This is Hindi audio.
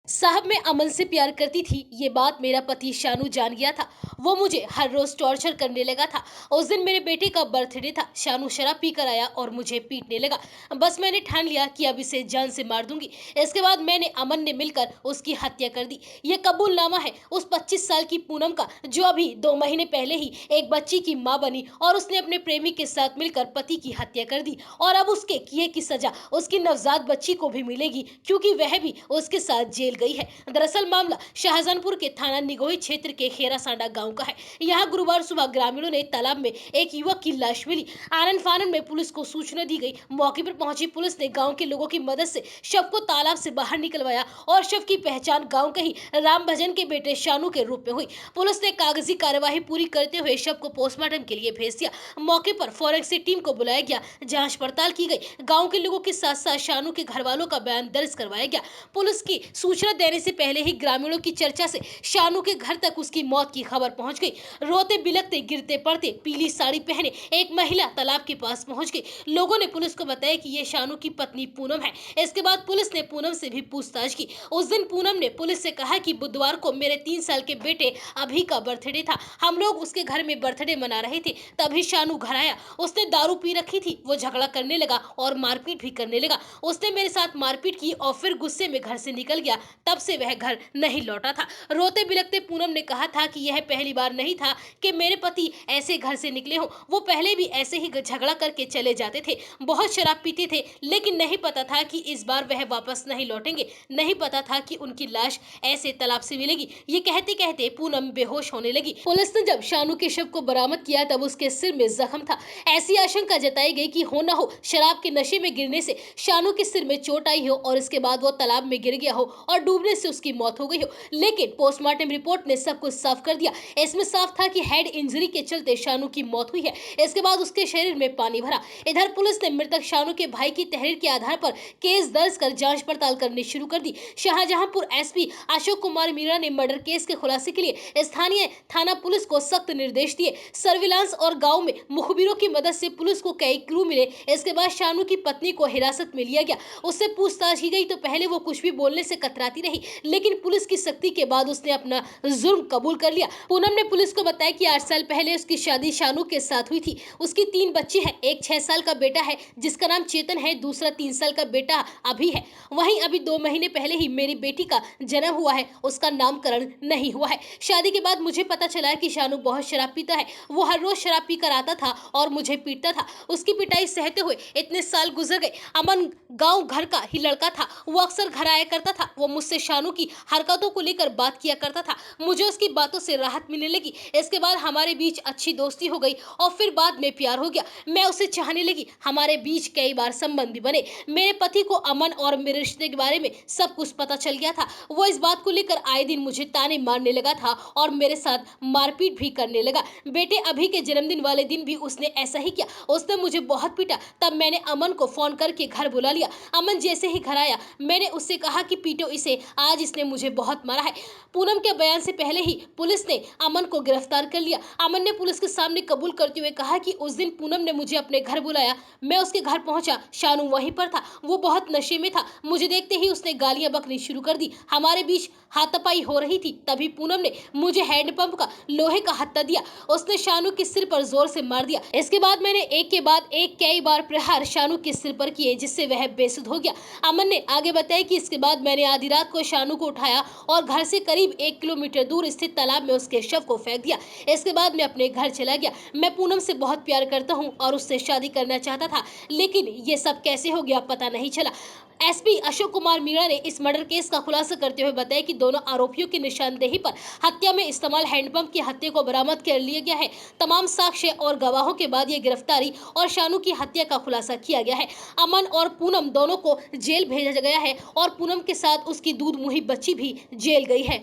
साहब मैं अमन से प्यार करती थी, ये बात मेरा पति शानू जान गया था। वो मुझे हर रोज टॉर्चर करने लगा था। उस दिन मेरे बेटे का बर्थडे था। शानू शराब पीकर आया और मुझे पीटने लगा। बस मैंने ठान लिया कि अब इसे जान से मार दूंगी। इसके बाद मैंने अमन ने मिलकर उसकी हत्या कर दी। ये कबूलनामा है उस 25 साल की पूनम का, जो अभी 2 महीने पहले ही एक बच्ची की माँ बनी और उसने अपने प्रेमी के साथ मिलकर पति की हत्या कर दी। और अब उसके किए की सजा उसकी नवजात बच्ची को भी मिलेगी, क्योंकि वह भी उसके साथ जेल गई है। दरअसल मामला शाहजहानपुर के थाना निगोही क्षेत्र के खेरासांडा गांव का है। यहाँ गुरुवार सुबह ग्रामीणों ने तालाब में एक युवक की लाश मिली। आनन फानन में पुलिस को सूचना दी गई। मौके पर पहुंची पुलिस ने गांव के लोगों की मदद से शव को तालाब से बाहर निकलवाया और शव की पहचान गांव के ही राम भजन के बेटे शानू के रूप में हुई। पुलिस ने कागजी कार्यवाही पूरी करते हुए शव को पोस्टमार्टम के लिए भेज दिया। मौके पर फॉरेंसिक टीम को बुलाया गया, जांच पड़ताल की गई। गांव के लोगों के साथ साथ शानू के घर वालों का बयान दर्ज करवाया गया। पुलिस की सूचना देने से पहले ही ग्रामीणों की चर्चा से शानू के घर तक उसकी मौत की खबर पहुंच गई। रोते बिलखते गिरते पड़ते पीली साड़ी पहने एक महिला तालाब के पास पहुंच गई। लोगों ने पुलिस को बताया कि ये शानू की पत्नी पूनम है। इसके बाद पुलिस ने पूनम से भी पूछताछ की। उस दिन पूनम ने पुलिस से कहा कि बुधवार को मेरे 3 साल के बेटे अभी का बर्थडे था। हम लोग उसके घर में बर्थडे मना रहे थे, तभी शानू घर आया। उसने दारू पी रखी थी। वो झगड़ा करने लगा और मारपीट भी करने लगा। उसने मेरे साथ मारपीट की और फिर गुस्से में घर से निकल गया। तब से वह घर नहीं लौटा था। रोते बिलखते पूनम ने कहा था कि यह पहली बार नहीं था कि मेरे पति ऐसे घर से निकले हो। वो पहले भी ऐसे ही झगड़ा करके चले जाते थे, बहुत शराब पीते थे, लेकिन नहीं पता था कि इस बार वह वापस नहीं लौटेंगे। नहीं पता था कि उनकी लाश ऐसे तालाब से मिलेगी। ये कहते कहते पूनम बेहोश होने लगी। पुलिस ने जब शानू के शव को बरामद किया तब उसके सिर में जख्म था। ऐसी आशंका जताई गई कि हो न हो शराब के नशे में गिरने से शानू के सिर में चोट आई हो और इसके बाद वो तालाब में गिर गया हो और डूबने से उसकी मौत हो गई हो। लेकिन पोस्टमार्टम रिपोर्ट ने सब कुछ साफ कर दिया। इसमें साफ था कि हेड इंजरी के चलते शानू की मौत हुई है। इसके बाद उसके शरीर में पानी भरा। इधर पुलिस ने मृतक शानू के भाई की तहरीर के आधार पर केस दर्ज कर जांच पड़ताल करनी शुरू कर दी। शाहजहांपुर एसपी अशोक कुमार मीणा ने मर्डर केस के खुलासे के लिए स्थानीय थाना पुलिस को सख्त निर्देश दिए। सर्विलांस और गाँव में मुखबिरों की मदद से पुलिस को कई क्लू मिले। इसके बाद शानू की पत्नी को हिरासत में लिया गया। उससे पूछताछ की गई तो पहले वो कुछ भी बोलने से कतराती रही, लेकिन पुलिस की सख्ती के बाद उसने अपना जुर्म कबूल कर लिया। पूनम ने पुलिस को बताया कि 8 साल पहले उसकी शादी शानू के साथ हुई थी। उसकी 3 बच्चे हैं। एक 6 साल का बेटा है जिसका नाम चेतन है, दूसरा 3 साल का बेटा अभी है। वहीं अभी 2 महीने पहले ही मेरी बेटी का जन्म हुआ है, उसका नामकरण नहीं हुआ है। शादी के बाद मुझे पता चला कि शानू बहुत शराब पीता है। वो हर रोज शराब पीकर आता था और मुझे पीटता था। उसकी पिटाई सहते हुए इतने साल गुजर गए। अमन गांव घर का ही लड़का था। वो अक्सर घर आया करता था। वो मुझसे शानू की हरकतों को लेकर बात किया करता था। मुझे उसकी बातों से राहत मिलने लगी। इसके बाद हमारे बीच अच्छी दोस्ती हो गई और फिर बाद में प्यार हो गया। मैं उसे चाहने लगी। हमारे बीच कई बार संबंध भी बने। मेरे पति को अमन और मेरे रिश्ते के बारे में सब कुछ पता चल गया था। वो इस बात को लेकर आए दिन मुझे ताने मारने लगा था और मेरे साथ मारपीट भी करने लगा। बेटे अभी के जन्मदिन वाले दिन भी उसने ऐसा ही किया। उसने मुझे बहुत पीटा। तब मैंने अमन को फोन करके घर बुला लिया। अमन जैसे ही घर आया मैंने उससे कहा कि पीटो इसे, आज इसने मुझे बहुत मारा है। पूनम के बयान से पहले ही पुलिस ने अमन को गिरफ्तार कर लिया। अमन ने पुलिस के सामने कबूल करते हुए कहा कि उस दिन पूनम ने मुझे अपने घर बुलाया। मैं उसके घर पहुंचा, शानू वहीं पर था। वो बहुत नशे में था। मुझे देखते ही उसने गालियां बकनी शुरू कर दी। हमारे बीच हाथापाई हो रही थी। तभी पूनम ने मुझे हैंडपंप का लोहे का हत्था दिया। उसने शानू के सिर पर जोर से मार दिया। इसके बाद मैंने एक के बाद एक कई बार प्रहार शानू के सिर पर किए, जिससे वह बेसुध हो गया। अमन ने आगे बताया कि इसके बाद मैंने आधी रात को शानू को उठाया और घर से करीब 1 किलोमीटर दूर स्थित तालाब में उसके शव को फेंक दिया। इसके बाद मैं अपने घर चला गया। मैं पूनम से बहुत प्यार करता हूं और उससे शादी करना चाहता था, लेकिन ये सब कैसे हो गया पता नहीं चला। एसपी अशोक कुमार मीणा ने इस मर्डर केस का खुलासा करते हुए बताया कि दोनों आरोपियों की निशानदेही पर हत्या में इस्तेमाल हैंडपंप की हत्या को बरामद कर लिया गया है। तमाम साक्ष्य और गवाहों के बाद ये गिरफ्तारी और शानू की हत्या का खुलासा किया गया है। अमन और पूनम दोनों को जेल भेजा गया है और पूनम के साथ उसकी दूध मुही बच्ची भी जेल गई है।